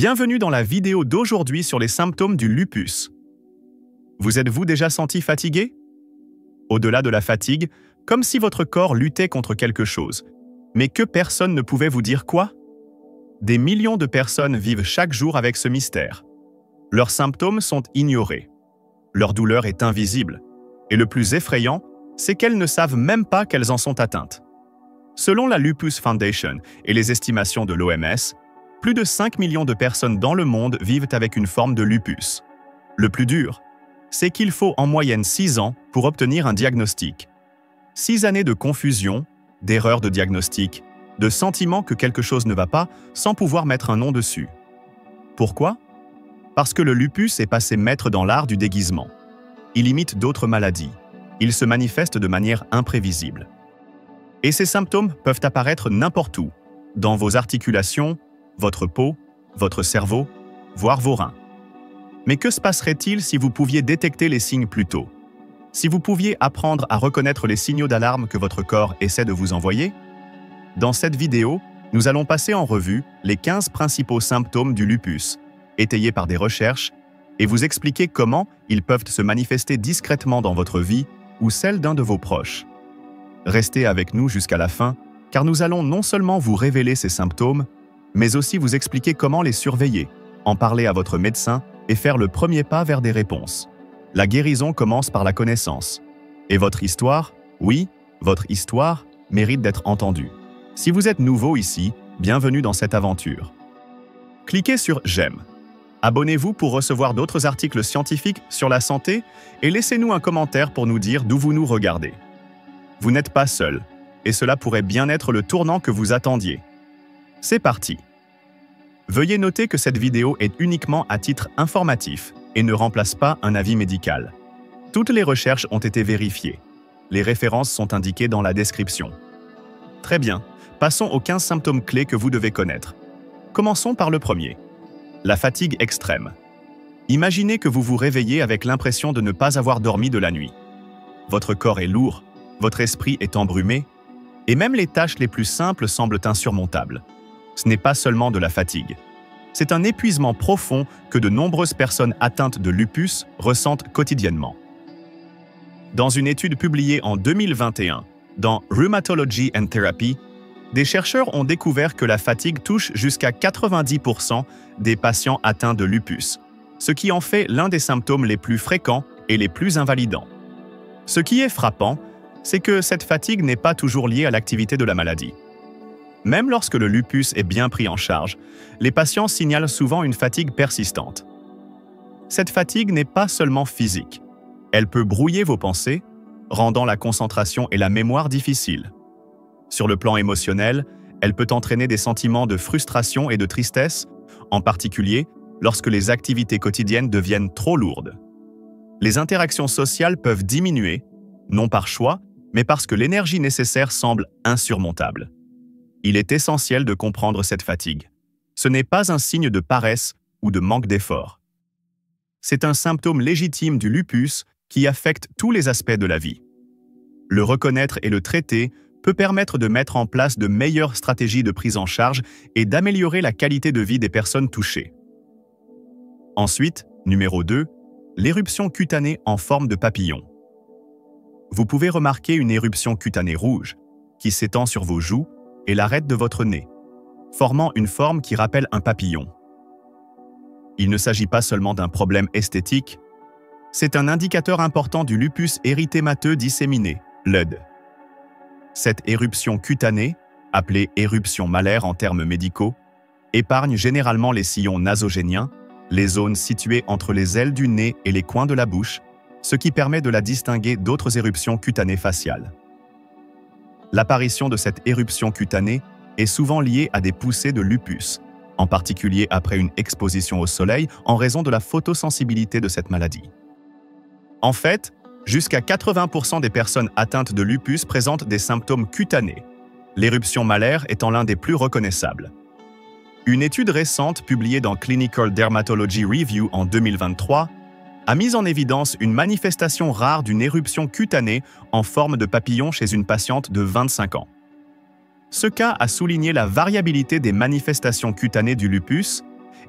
Bienvenue dans la vidéo d'aujourd'hui sur les symptômes du lupus. Vous êtes-vous déjà senti fatigué? Au-delà de la fatigue, comme si votre corps luttait contre quelque chose, mais que personne ne pouvait vous dire quoi? Des millions de personnes vivent chaque jour avec ce mystère. Leurs symptômes sont ignorés. Leur douleur est invisible. Et le plus effrayant, c'est qu'elles ne savent même pas qu'elles en sont atteintes. Selon la Lupus Foundation et les estimations de l'OMS, plus de 5 millions de personnes dans le monde vivent avec une forme de lupus. Le plus dur, c'est qu'il faut en moyenne 6 ans pour obtenir un diagnostic. 6 années de confusion, d'erreurs de diagnostic, de sentiments que quelque chose ne va pas sans pouvoir mettre un nom dessus. Pourquoi? Parce que le lupus est passé maître dans l'art du déguisement. Il imite d'autres maladies. Il se manifeste de manière imprévisible. Et ces symptômes peuvent apparaître n'importe où, dans vos articulations, votre peau, votre cerveau, voire vos reins. Mais que se passerait-il si vous pouviez détecter les signes plus tôt? Si vous pouviez apprendre à reconnaître les signaux d'alarme que votre corps essaie de vous envoyer? Dans cette vidéo, nous allons passer en revue les 15 principaux symptômes du lupus, étayés par des recherches, et vous expliquer comment ils peuvent se manifester discrètement dans votre vie ou celle d'un de vos proches. Restez avec nous jusqu'à la fin, car nous allons non seulement vous révéler ces symptômes, mais aussi vous expliquer comment les surveiller, en parler à votre médecin et faire le premier pas vers des réponses. La guérison commence par la connaissance. Et votre histoire, oui, votre histoire, mérite d'être entendue. Si vous êtes nouveau ici, bienvenue dans cette aventure. Cliquez sur « J'aime ». Abonnez-vous pour recevoir d'autres articles scientifiques sur la santé et laissez-nous un commentaire pour nous dire d'où vous nous regardez. Vous n'êtes pas seul, et cela pourrait bien être le tournant que vous attendiez. C'est parti! Veuillez noter que cette vidéo est uniquement à titre informatif et ne remplace pas un avis médical. Toutes les recherches ont été vérifiées. Les références sont indiquées dans la description. Très bien, passons aux 15 symptômes clés que vous devez connaître. Commençons par le premier. La fatigue extrême. Imaginez que vous vous réveillez avec l'impression de ne pas avoir dormi de la nuit. Votre corps est lourd, votre esprit est embrumé, et même les tâches les plus simples semblent insurmontables. Ce n'est pas seulement de la fatigue. C'est un épuisement profond que de nombreuses personnes atteintes de lupus ressentent quotidiennement. Dans une étude publiée en 2021 dans Rheumatology and Therapy, des chercheurs ont découvert que la fatigue touche jusqu'à 90% des patients atteints de lupus, ce qui en fait l'un des symptômes les plus fréquents et les plus invalidants. Ce qui est frappant, c'est que cette fatigue n'est pas toujours liée à l'activité de la maladie. Même lorsque le lupus est bien pris en charge, les patients signalent souvent une fatigue persistante. Cette fatigue n'est pas seulement physique. Elle peut brouiller vos pensées, rendant la concentration et la mémoire difficiles. Sur le plan émotionnel, elle peut entraîner des sentiments de frustration et de tristesse, en particulier lorsque les activités quotidiennes deviennent trop lourdes. Les interactions sociales peuvent diminuer, non par choix, mais parce que l'énergie nécessaire semble insurmontable. Il est essentiel de comprendre cette fatigue. Ce n'est pas un signe de paresse ou de manque d'effort. C'est un symptôme légitime du lupus qui affecte tous les aspects de la vie. Le reconnaître et le traiter peut permettre de mettre en place de meilleures stratégies de prise en charge et d'améliorer la qualité de vie des personnes touchées. Ensuite, numéro 2, l'éruption cutanée en forme de papillon. Vous pouvez remarquer une éruption cutanée rouge qui s'étend sur vos joues et l'arête de votre nez, formant une forme qui rappelle un papillon. Il ne s'agit pas seulement d'un problème esthétique, c'est un indicateur important du lupus érythémateux disséminé, LED. Cette éruption cutanée, appelée éruption malaire en termes médicaux, épargne généralement les sillons nasogéniens, les zones situées entre les ailes du nez et les coins de la bouche, ce qui permet de la distinguer d'autres éruptions cutanées faciales. L'apparition de cette éruption cutanée est souvent liée à des poussées de lupus, en particulier après une exposition au soleil en raison de la photosensibilité de cette maladie. En fait, jusqu'à 80% des personnes atteintes de lupus présentent des symptômes cutanés, l'éruption malaire étant l'un des plus reconnaissables. Une étude récente publiée dans Clinical Dermatology Review en 2023 a mis en évidence une manifestation rare d'une éruption cutanée en forme de papillon chez une patiente de 25 ans. Ce cas a souligné la variabilité des manifestations cutanées du lupus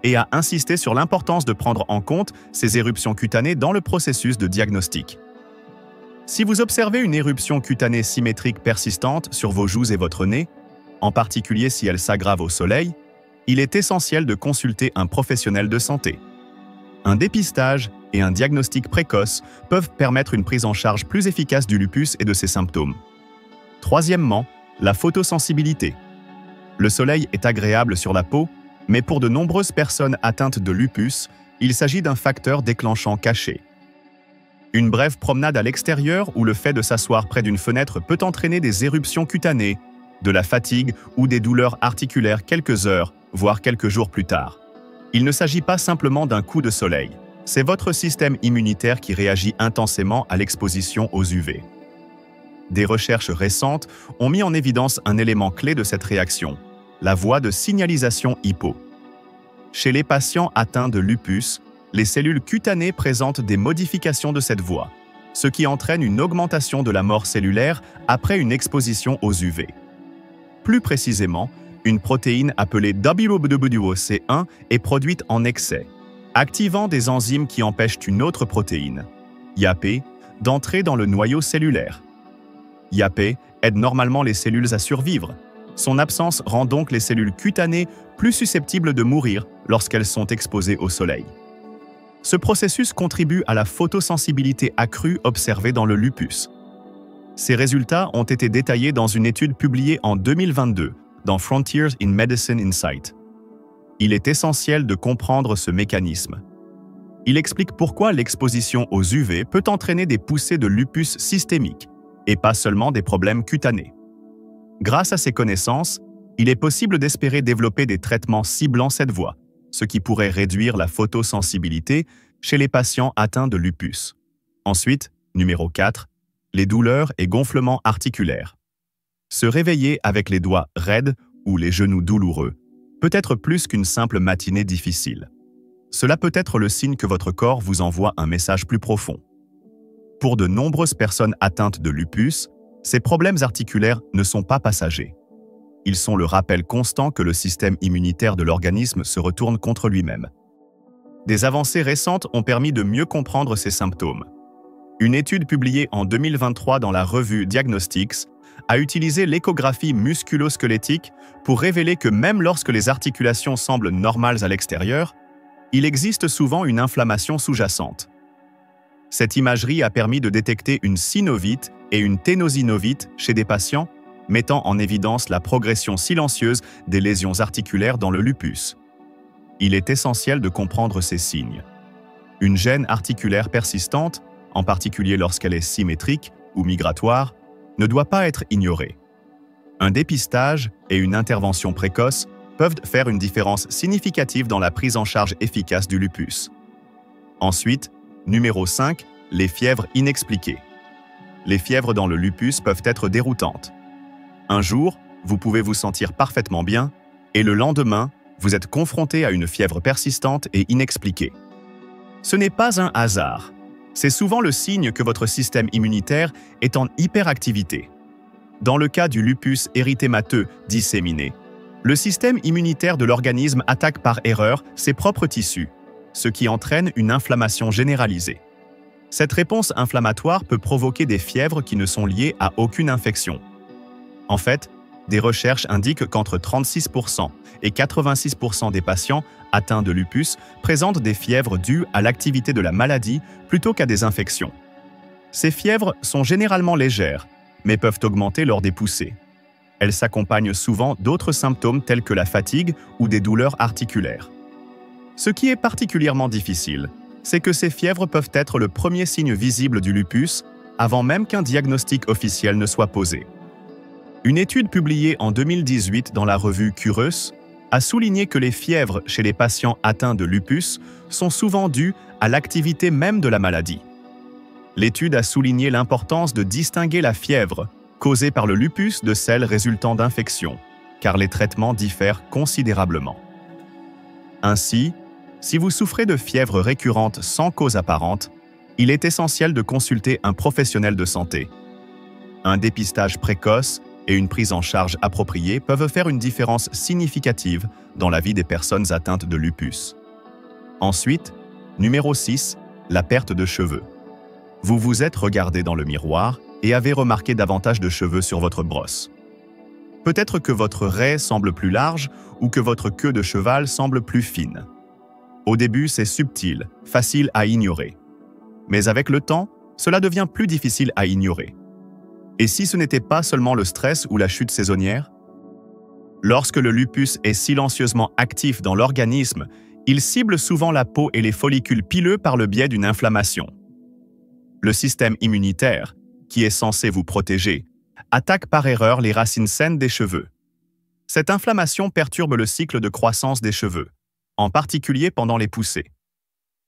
et a insisté sur l'importance de prendre en compte ces éruptions cutanées dans le processus de diagnostic. Si vous observez une éruption cutanée symétrique persistante sur vos joues et votre nez, en particulier si elle s'aggrave au soleil, il est essentiel de consulter un professionnel de santé. Un dépistage et un diagnostic précoce peuvent permettre une prise en charge plus efficace du lupus et de ses symptômes. Troisièmement, la photosensibilité. Le soleil est agréable sur la peau, mais pour de nombreuses personnes atteintes de lupus, il s'agit d'un facteur déclenchant caché. Une brève promenade à l'extérieur ou le fait de s'asseoir près d'une fenêtre peut entraîner des éruptions cutanées, de la fatigue ou des douleurs articulaires quelques heures, voire quelques jours plus tard. Il ne s'agit pas simplement d'un coup de soleil. C'est votre système immunitaire qui réagit intensément à l'exposition aux UV. Des recherches récentes ont mis en évidence un élément clé de cette réaction, la voie de signalisation hypo. Chez les patients atteints de lupus, les cellules cutanées présentent des modifications de cette voie, ce qui entraîne une augmentation de la mort cellulaire après une exposition aux UV. Plus précisément, une protéine appelée WBWC1 est produite en excès, activant des enzymes qui empêchent une autre protéine, YAP, d'entrer dans le noyau cellulaire. YAP aide normalement les cellules à survivre. Son absence rend donc les cellules cutanées plus susceptibles de mourir lorsqu'elles sont exposées au soleil. Ce processus contribue à la photosensibilité accrue observée dans le lupus. Ces résultats ont été détaillés dans une étude publiée en 2022 dans Frontiers in Medicine Insight. Il est essentiel de comprendre ce mécanisme. Il explique pourquoi l'exposition aux UV peut entraîner des poussées de lupus systémique et pas seulement des problèmes cutanés. Grâce à ces connaissances, il est possible d'espérer développer des traitements ciblant cette voie, ce qui pourrait réduire la photosensibilité chez les patients atteints de lupus. Ensuite, numéro 4, les douleurs et gonflements articulaires. Se réveiller avec les doigts raides ou les genoux douloureux peut être plus qu'une simple matinée difficile. Cela peut être le signe que votre corps vous envoie un message plus profond. Pour de nombreuses personnes atteintes de lupus, ces problèmes articulaires ne sont pas passagers. Ils sont le rappel constant que le système immunitaire de l'organisme se retourne contre lui-même. Des avancées récentes ont permis de mieux comprendre ces symptômes. Une étude publiée en 2023 dans la revue Diagnostics a utilisé l'échographie musculo-squelettique pour révéler que même lorsque les articulations semblent normales à l'extérieur, il existe souvent une inflammation sous-jacente. Cette imagerie a permis de détecter une synovite et une ténosynovite chez des patients, mettant en évidence la progression silencieuse des lésions articulaires dans le lupus. Il est essentiel de comprendre ces signes. Une gêne articulaire persistante, en particulier lorsqu'elle est symétrique ou migratoire, ne doit pas être ignorée. Un dépistage et une intervention précoce peuvent faire une différence significative dans la prise en charge efficace du lupus. Ensuite, numéro 5, les fièvres inexpliquées. Les fièvres dans le lupus peuvent être déroutantes. Un jour, vous pouvez vous sentir parfaitement bien, et le lendemain, vous êtes confronté à une fièvre persistante et inexpliquée. Ce n'est pas un hasard. C'est souvent le signe que votre système immunitaire est en hyperactivité. Dans le cas du lupus érythémateux disséminé, le système immunitaire de l'organisme attaque par erreur ses propres tissus, ce qui entraîne une inflammation généralisée. Cette réponse inflammatoire peut provoquer des fièvres qui ne sont liées à aucune infection. En fait, des recherches indiquent qu'entre 36% et 86% des patients atteints de lupus présentent des fièvres dues à l'activité de la maladie plutôt qu'à des infections. Ces fièvres sont généralement légères, mais peuvent augmenter lors des poussées. Elles s'accompagnent souvent d'autres symptômes tels que la fatigue ou des douleurs articulaires. Ce qui est particulièrement difficile, c'est que ces fièvres peuvent être le premier signe visible du lupus avant même qu'un diagnostic officiel ne soit posé. Une étude publiée en 2018 dans la revue Cureus a souligné que les fièvres chez les patients atteints de lupus sont souvent dues à l'activité même de la maladie. L'étude a souligné l'importance de distinguer la fièvre causée par le lupus de celle résultant d'infections, car les traitements diffèrent considérablement. Ainsi, si vous souffrez de fièvres récurrentes sans cause apparente, il est essentiel de consulter un professionnel de santé. Un dépistage précoce et une prise en charge appropriée peuvent faire une différence significative dans la vie des personnes atteintes de lupus. Ensuite, numéro 6, la perte de cheveux. Vous vous êtes regardé dans le miroir et avez remarqué davantage de cheveux sur votre brosse. Peut-être que votre raie semble plus large ou que votre queue de cheval semble plus fine. Au début, c'est subtil, facile à ignorer. Mais avec le temps, cela devient plus difficile à ignorer. Et si ce n'était pas seulement le stress ou la chute saisonnière? Lorsque le lupus est silencieusement actif dans l'organisme, il cible souvent la peau et les follicules pileux par le biais d'une inflammation. Le système immunitaire, qui est censé vous protéger, attaque par erreur les racines saines des cheveux. Cette inflammation perturbe le cycle de croissance des cheveux, en particulier pendant les poussées.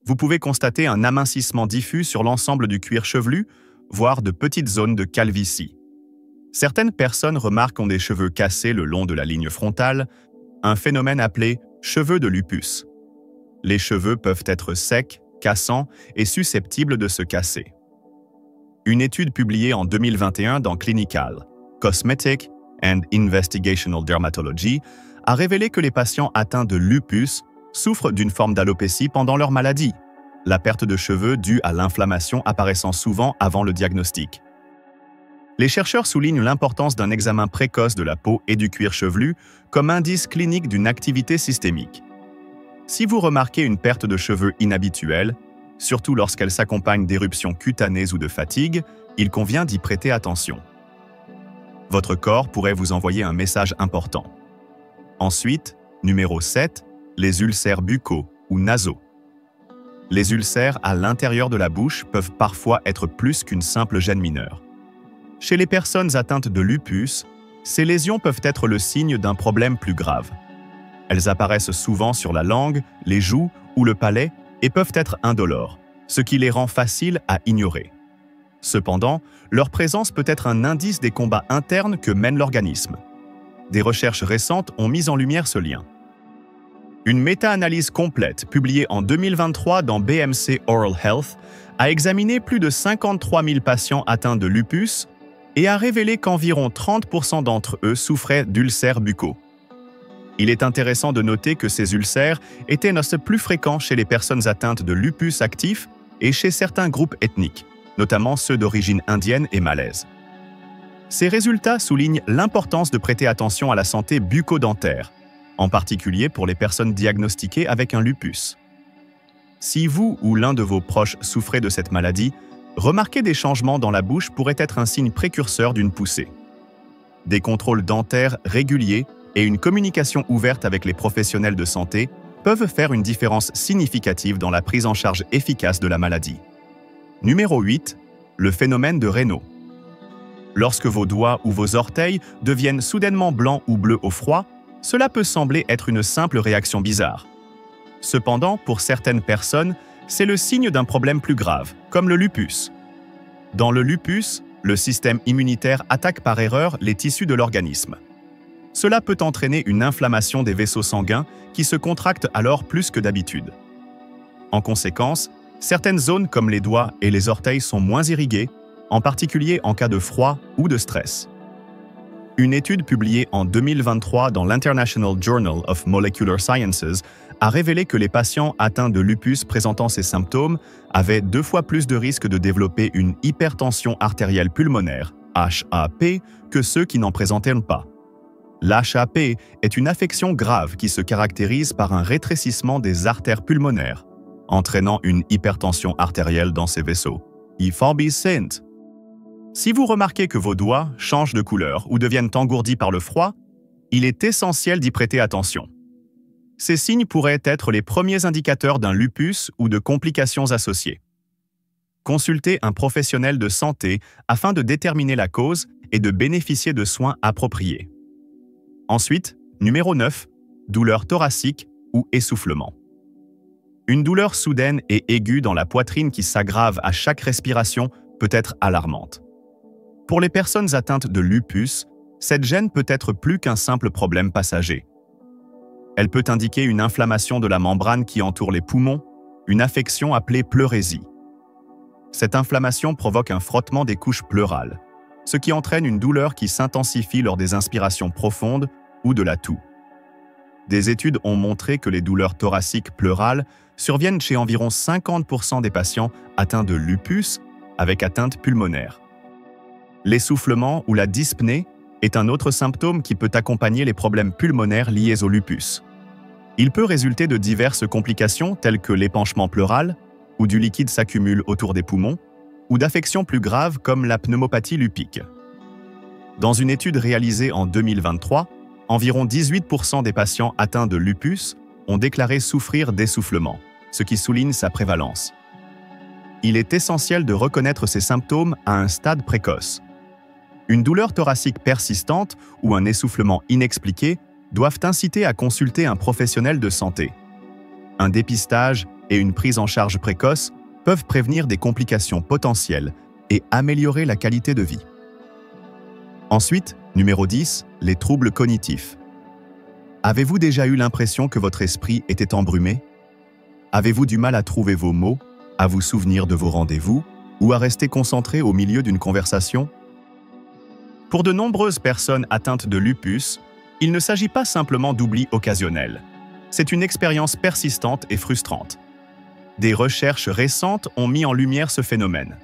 Vous pouvez constater un amincissement diffus sur l'ensemble du cuir chevelu, voire de petites zones de calvitie. Certaines personnes remarquent des cheveux cassés le long de la ligne frontale, un phénomène appelé cheveux de lupus. Les cheveux peuvent être secs, cassants et susceptibles de se casser. Une étude publiée en 2021 dans Clinical, Cosmetic and Investigational Dermatology a révélé que les patients atteints de lupus souffrent d'une forme d'alopécie pendant leur maladie, la perte de cheveux due à l'inflammation apparaissant souvent avant le diagnostic. Les chercheurs soulignent l'importance d'un examen précoce de la peau et du cuir chevelu comme indice clinique d'une activité systémique. Si vous remarquez une perte de cheveux inhabituelle, surtout lorsqu'elle s'accompagne d'éruptions cutanées ou de fatigue, il convient d'y prêter attention. Votre corps pourrait vous envoyer un message important. Ensuite, numéro 7, les ulcères buccaux ou nasaux. Les ulcères à l'intérieur de la bouche peuvent parfois être plus qu'une simple gêne mineure. Chez les personnes atteintes de lupus, ces lésions peuvent être le signe d'un problème plus grave. Elles apparaissent souvent sur la langue, les joues ou le palais et peuvent être indolores, ce qui les rend faciles à ignorer. Cependant, leur présence peut être un indice des combats internes que mène l'organisme. Des recherches récentes ont mis en lumière ce lien. Une méta-analyse complète, publiée en 2023 dans BMC Oral Health, a examiné plus de 53 000 patients atteints de lupus et a révélé qu'environ 30% d'entre eux souffraient d'ulcères buccaux. Il est intéressant de noter que ces ulcères étaient plus fréquents chez les personnes atteintes de lupus actif et chez certains groupes ethniques, notamment ceux d'origine indienne et malaise. Ces résultats soulignent l'importance de prêter attention à la santé bucco-dentaire, en particulier pour les personnes diagnostiquées avec un lupus. Si vous ou l'un de vos proches souffrez de cette maladie, remarquer des changements dans la bouche pourrait être un signe précurseur d'une poussée. Des contrôles dentaires réguliers et une communication ouverte avec les professionnels de santé peuvent faire une différence significative dans la prise en charge efficace de la maladie. Numéro 8, le phénomène de Raynaud. Lorsque vos doigts ou vos orteils deviennent soudainement blancs ou bleus au froid, cela peut sembler être une simple réaction bizarre. Cependant, pour certaines personnes, c'est le signe d'un problème plus grave, comme le lupus. Dans le lupus, le système immunitaire attaque par erreur les tissus de l'organisme. Cela peut entraîner une inflammation des vaisseaux sanguins qui se contractent alors plus que d'habitude. En conséquence, certaines zones comme les doigts et les orteils sont moins irriguées, en particulier en cas de froid ou de stress. Une étude publiée en 2023 dans l'International Journal of Molecular Sciences a révélé que les patients atteints de lupus présentant ces symptômes avaient 2 fois plus de risques de développer une hypertension artérielle pulmonaire, HAP, que ceux qui n'en présentaient pas. L'HAP est une affection grave qui se caractérise par un rétrécissement des artères pulmonaires, entraînant une hypertension artérielle dans ces vaisseaux. Si vous remarquez que vos doigts changent de couleur ou deviennent engourdis par le froid, il est essentiel d'y prêter attention. Ces signes pourraient être les premiers indicateurs d'un lupus ou de complications associées. Consultez un professionnel de santé afin de déterminer la cause et de bénéficier de soins appropriés. Ensuite, numéro 9, douleur thoracique ou essoufflement. Une douleur soudaine et aiguë dans la poitrine qui s'aggrave à chaque respiration peut être alarmante. Pour les personnes atteintes de lupus, cette gêne peut être plus qu'un simple problème passager. Elle peut indiquer une inflammation de la membrane qui entoure les poumons, une affection appelée pleurésie. Cette inflammation provoque un frottement des couches pleurales, ce qui entraîne une douleur qui s'intensifie lors des inspirations profondes ou de la toux. Des études ont montré que les douleurs thoraciques pleurales surviennent chez environ 50% des patients atteints de lupus avec atteinte pulmonaire. L'essoufflement ou la dyspnée est un autre symptôme qui peut accompagner les problèmes pulmonaires liés au lupus. Il peut résulter de diverses complications telles que l'épanchement pleural, où du liquide s'accumule autour des poumons, ou d'affections plus graves comme la pneumopathie lupique. Dans une étude réalisée en 2023, environ 18% des patients atteints de lupus ont déclaré souffrir d'essoufflement, ce qui souligne sa prévalence. Il est essentiel de reconnaître ces symptômes à un stade précoce. Une douleur thoracique persistante ou un essoufflement inexpliqué doivent inciter à consulter un professionnel de santé. Un dépistage et une prise en charge précoce peuvent prévenir des complications potentielles et améliorer la qualité de vie. Ensuite, numéro 10, les troubles cognitifs. Avez-vous déjà eu l'impression que votre esprit était embrumé? Avez-vous du mal à trouver vos mots, à vous souvenir de vos rendez-vous ou à rester concentré au milieu d'une conversation? Pour de nombreuses personnes atteintes de lupus, il ne s'agit pas simplement d'oubli occasionnel. C'est une expérience persistante et frustrante. Des recherches récentes ont mis en lumière ce phénomène.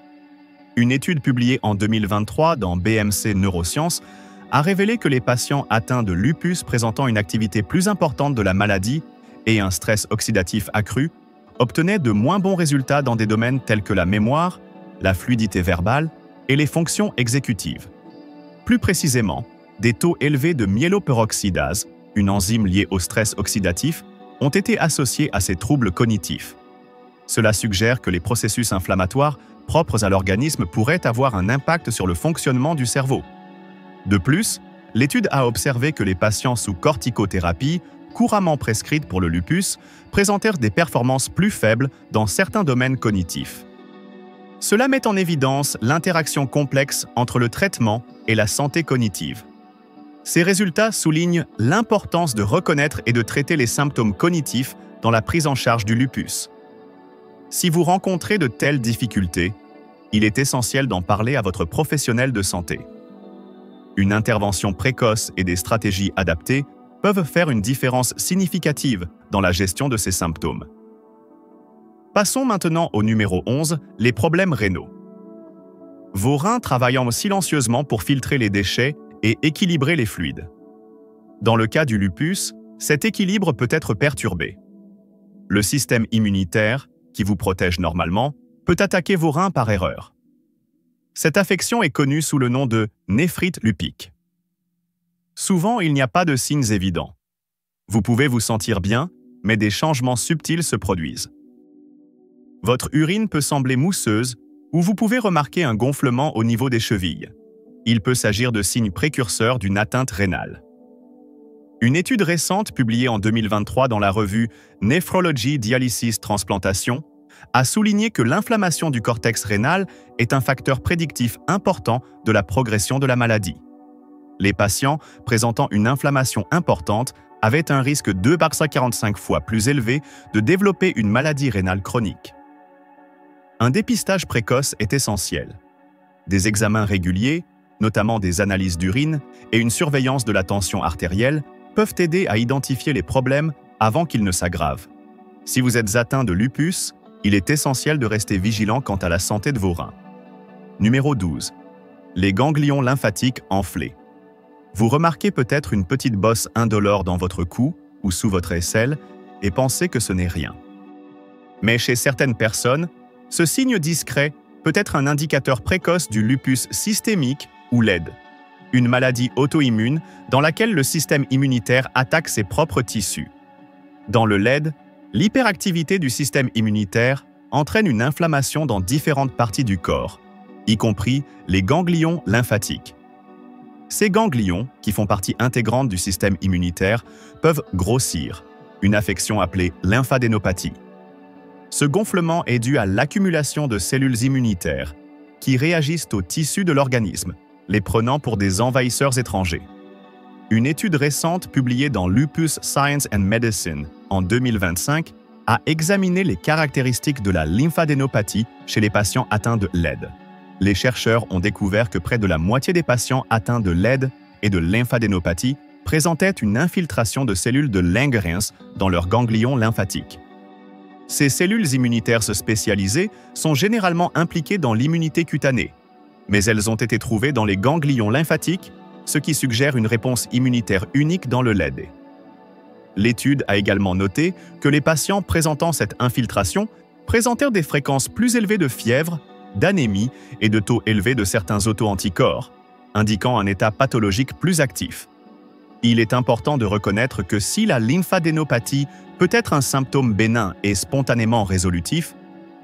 Une étude publiée en 2023 dans BMC Neurosciences a révélé que les patients atteints de lupus présentant une activité plus importante de la maladie et un stress oxydatif accru obtenaient de moins bons résultats dans des domaines tels que la mémoire, la fluidité verbale et les fonctions exécutives. Plus précisément, des taux élevés de myéloperoxydase, une enzyme liée au stress oxydatif, ont été associés à ces troubles cognitifs. Cela suggère que les processus inflammatoires propres à l'organisme pourraient avoir un impact sur le fonctionnement du cerveau. De plus, l'étude a observé que les patients sous corticothérapie, couramment prescrite pour le lupus, présentèrent des performances plus faibles dans certains domaines cognitifs. Cela met en évidence l'interaction complexe entre le traitement et la santé cognitive. Ces résultats soulignent l'importance de reconnaître et de traiter les symptômes cognitifs dans la prise en charge du lupus. Si vous rencontrez de telles difficultés, il est essentiel d'en parler à votre professionnel de santé. Une intervention précoce et des stratégies adaptées peuvent faire une différence significative dans la gestion de ces symptômes. Passons maintenant au numéro 11, les problèmes rénaux. Vos reins travaillant silencieusement pour filtrer les déchets et équilibrer les fluides. Dans le cas du lupus, cet équilibre peut être perturbé. Le système immunitaire, qui vous protège normalement, peut attaquer vos reins par erreur. Cette affection est connue sous le nom de néphrite lupique. Souvent, il n'y a pas de signes évidents. Vous pouvez vous sentir bien, mais des changements subtils se produisent. Votre urine peut sembler mousseuse ou vous pouvez remarquer un gonflement au niveau des chevilles. Il peut s'agir de signes précurseurs d'une atteinte rénale. Une étude récente publiée en 2023 dans la revue Nephrology Dialysis Transplantation a souligné que l'inflammation du cortex rénal est un facteur prédictif important de la progression de la maladie. Les patients présentant une inflammation importante avaient un risque 2,45 fois plus élevé de développer une maladie rénale chronique. Un dépistage précoce est essentiel. Des examens réguliers, notamment des analyses d'urine et une surveillance de la tension artérielle, peuvent aider à identifier les problèmes avant qu'ils ne s'aggravent. Si vous êtes atteint de lupus, il est essentiel de rester vigilant quant à la santé de vos reins. Numéro 12. Les ganglions lymphatiques enflés. Vous remarquez peut-être une petite bosse indolore dans votre cou ou sous votre aisselle et pensez que ce n'est rien. Mais chez certaines personnes, ce signe discret peut être un indicateur précoce du lupus systémique ou LED, une maladie auto-immune dans laquelle le système immunitaire attaque ses propres tissus. Dans le LED, l'hyperactivité du système immunitaire entraîne une inflammation dans différentes parties du corps, y compris les ganglions lymphatiques. Ces ganglions, qui font partie intégrante du système immunitaire, peuvent grossir, une affection appelée lymphadénopathie. Ce gonflement est dû à l'accumulation de cellules immunitaires qui réagissent aux tissus de l'organisme, les prenant pour des envahisseurs étrangers. Une étude récente publiée dans Lupus Science and Medicine en 2025 a examiné les caractéristiques de la lymphadénopathie chez les patients atteints de LED. Les chercheurs ont découvert que près de la moitié des patients atteints de LED et de lymphadénopathie présentaient une infiltration de cellules de Langerhans dans leurs ganglions lymphatiques. Ces cellules immunitaires spécialisées sont généralement impliquées dans l'immunité cutanée, mais elles ont été trouvées dans les ganglions lymphatiques, ce qui suggère une réponse immunitaire unique dans le LED. L'étude a également noté que les patients présentant cette infiltration présentèrent des fréquences plus élevées de fièvre, d'anémie et de taux élevés de certains auto-anticorps, indiquant un état pathologique plus actif. Il est important de reconnaître que si la lymphadénopathie peut être un symptôme bénin et spontanément résolutif,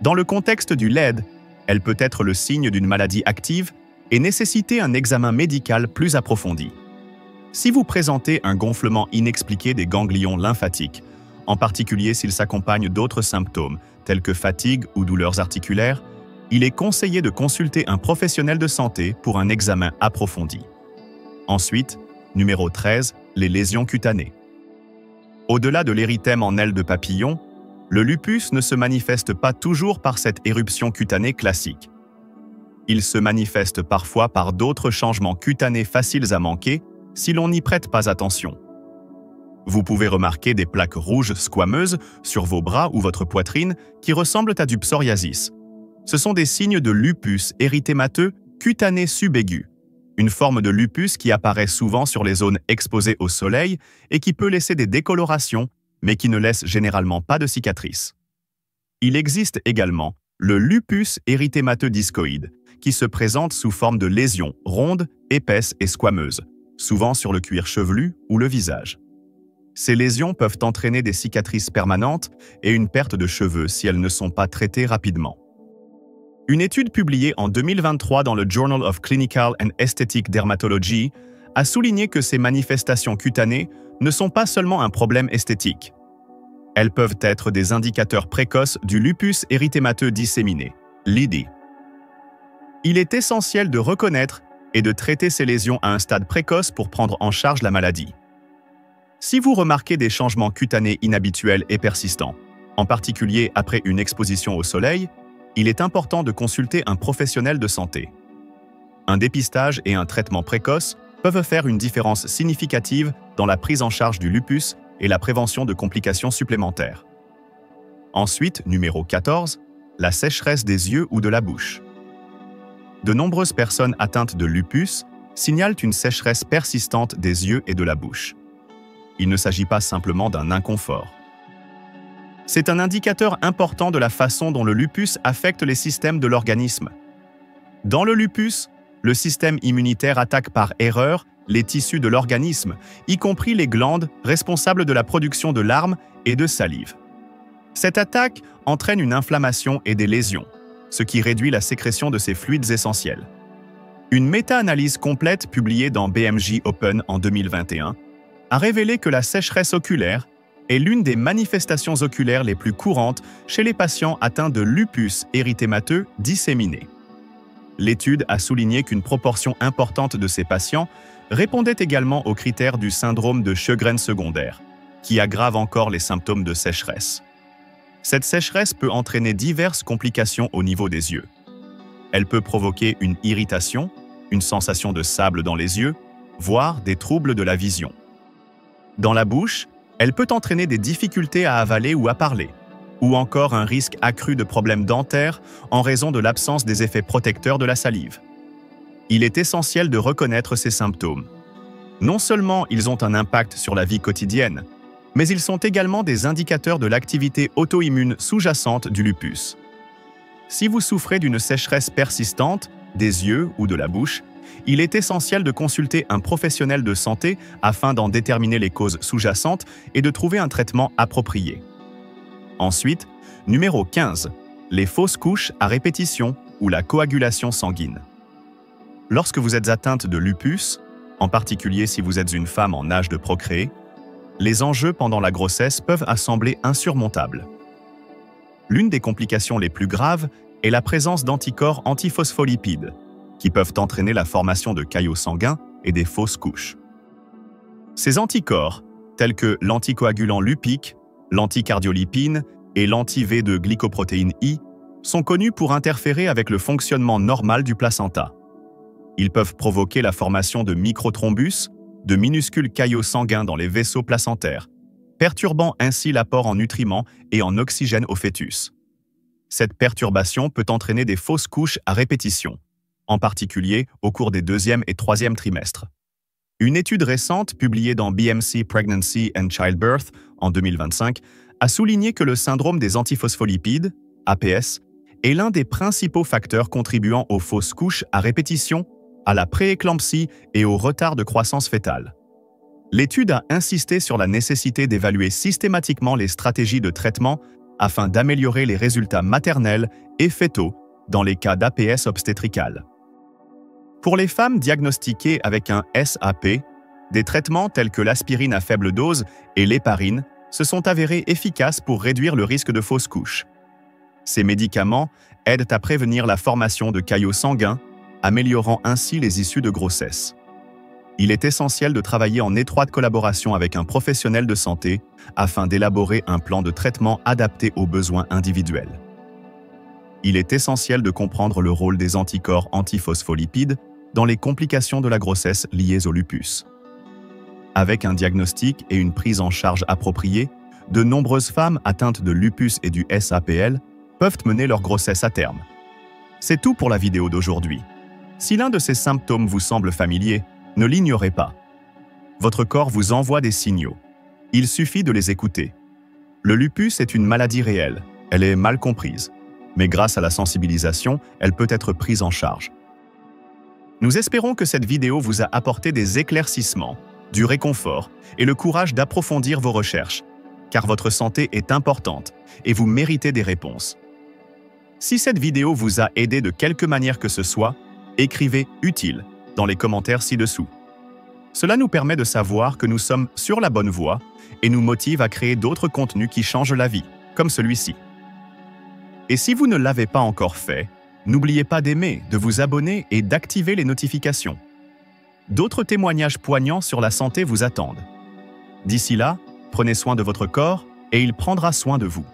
dans le contexte du LED, elle peut être le signe d'une maladie active et nécessiter un examen médical plus approfondi. Si vous présentez un gonflement inexpliqué des ganglions lymphatiques, en particulier s'il s'accompagne d'autres symptômes tels que fatigue ou douleurs articulaires, il est conseillé de consulter un professionnel de santé pour un examen approfondi. Ensuite, numéro 13, les lésions cutanées. Au-delà de l'érythème en aile de papillon, le lupus ne se manifeste pas toujours par cette éruption cutanée classique. Il se manifeste parfois par d'autres changements cutanés faciles à manquer si l'on n'y prête pas attention. Vous pouvez remarquer des plaques rouges squameuses sur vos bras ou votre poitrine qui ressemblent à du psoriasis. Ce sont des signes de lupus érythémateux cutané subaigu, une forme de lupus qui apparaît souvent sur les zones exposées au soleil et qui peut laisser des décolorations, mais qui ne laisse généralement pas de cicatrices. Il existe également le lupus érythémateux discoïde, qui se présente sous forme de lésions rondes, épaisses et squameuses, souvent sur le cuir chevelu ou le visage. Ces lésions peuvent entraîner des cicatrices permanentes et une perte de cheveux si elles ne sont pas traitées rapidement. Une étude publiée en 2023 dans le Journal of Clinical and Aesthetic Dermatology a souligné que ces manifestations cutanées ne sont pas seulement un problème esthétique. Elles peuvent être des indicateurs précoces du lupus érythémateux disséminé, LED. Il est essentiel de reconnaître et de traiter ces lésions à un stade précoce pour prendre en charge la maladie. Si vous remarquez des changements cutanés inhabituels et persistants, en particulier après une exposition au soleil, il est important de consulter un professionnel de santé. Un dépistage et un traitement précoce peuvent faire une différence significative dans la prise en charge du lupus et la prévention de complications supplémentaires. Ensuite, numéro 14, la sécheresse des yeux ou de la bouche. De nombreuses personnes atteintes de lupus signalent une sécheresse persistante des yeux et de la bouche. Il ne s'agit pas simplement d'un inconfort. C'est un indicateur important de la façon dont le lupus affecte les systèmes de l'organisme. Dans le lupus, le système immunitaire attaque par erreur les tissus de l'organisme, y compris les glandes responsables de la production de larmes et de salive. Cette attaque entraîne une inflammation et des lésions, ce qui réduit la sécrétion de ces fluides essentiels. Une méta-analyse complète publiée dans BMJ Open en 2021 a révélé que la sécheresse oculaire est l'une des manifestations oculaires les plus courantes chez les patients atteints de lupus érythémateux disséminé. L'étude a souligné qu'une proportion importante de ces patients répondait également aux critères du syndrome de Sjögren secondaire, qui aggrave encore les symptômes de sécheresse. Cette sécheresse peut entraîner diverses complications au niveau des yeux. Elle peut provoquer une irritation, une sensation de sable dans les yeux, voire des troubles de la vision. Dans la bouche, elle peut entraîner des difficultés à avaler ou à parler, ou encore un risque accru de problèmes dentaires en raison de l'absence des effets protecteurs de la salive. Il est essentiel de reconnaître ces symptômes. Non seulement ils ont un impact sur la vie quotidienne, mais ils sont également des indicateurs de l'activité auto-immune sous-jacente du lupus. Si vous souffrez d'une sécheresse persistante, des yeux ou de la bouche, il est essentiel de consulter un professionnel de santé afin d'en déterminer les causes sous-jacentes et de trouver un traitement approprié. Ensuite, numéro 15, les fausses couches à répétition ou la coagulation sanguine. Lorsque vous êtes atteinte de lupus, en particulier si vous êtes une femme en âge de procréer, les enjeux pendant la grossesse peuvent sembler insurmontables. L'une des complications les plus graves est la présence d'anticorps antiphospholipides, qui peuvent entraîner la formation de caillots sanguins et des fausses couches. Ces anticorps, tels que l'anticoagulant lupique, l'anticardiolipine et l'anti-V de glycoprotéine I, sont connus pour interférer avec le fonctionnement normal du placenta. Ils peuvent provoquer la formation de microthrombus, de minuscules caillots sanguins dans les vaisseaux placentaires, perturbant ainsi l'apport en nutriments et en oxygène au fœtus. Cette perturbation peut entraîner des fausses couches à répétition, en particulier au cours des 2e et 3e trimestres. Une étude récente publiée dans BMC Pregnancy and Childbirth en 2025 a souligné que le syndrome des antiphospholipides, APS, est l'un des principaux facteurs contribuant aux fausses couches à répétition, à la prééclampsie et au retard de croissance fœtale. L'étude a insisté sur la nécessité d'évaluer systématiquement les stratégies de traitement afin d'améliorer les résultats maternels et fœtaux dans les cas d'APS obstétricale. Pour les femmes diagnostiquées avec un SAP, des traitements tels que l'aspirine à faible dose et l'héparine se sont avérés efficaces pour réduire le risque de fausse couche. Ces médicaments aident à prévenir la formation de caillots sanguins, améliorant ainsi les issues de grossesse. Il est essentiel de travailler en étroite collaboration avec un professionnel de santé afin d'élaborer un plan de traitement adapté aux besoins individuels. Il est essentiel de comprendre le rôle des anticorps antiphospholipides dans les complications de la grossesse liées au lupus. Avec un diagnostic et une prise en charge appropriée, de nombreuses femmes atteintes de lupus et du SAPL peuvent mener leur grossesse à terme. C'est tout pour la vidéo d'aujourd'hui. Si l'un de ces symptômes vous semble familier, ne l'ignorez pas. Votre corps vous envoie des signaux. Il suffit de les écouter. Le lupus est une maladie réelle. Elle est mal comprise. Mais grâce à la sensibilisation, elle peut être prise en charge. Nous espérons que cette vidéo vous a apporté des éclaircissements, du réconfort et le courage d'approfondir vos recherches, car votre santé est importante et vous méritez des réponses. Si cette vidéo vous a aidé de quelque manière que ce soit, écrivez « utile » dans les commentaires ci-dessous. Cela nous permet de savoir que nous sommes sur la bonne voie et nous motive à créer d'autres contenus qui changent la vie, comme celui-ci. Et si vous ne l'avez pas encore fait, n'oubliez pas d'aimer, de vous abonner et d'activer les notifications. D'autres témoignages poignants sur la santé vous attendent. D'ici là, prenez soin de votre corps et il prendra soin de vous.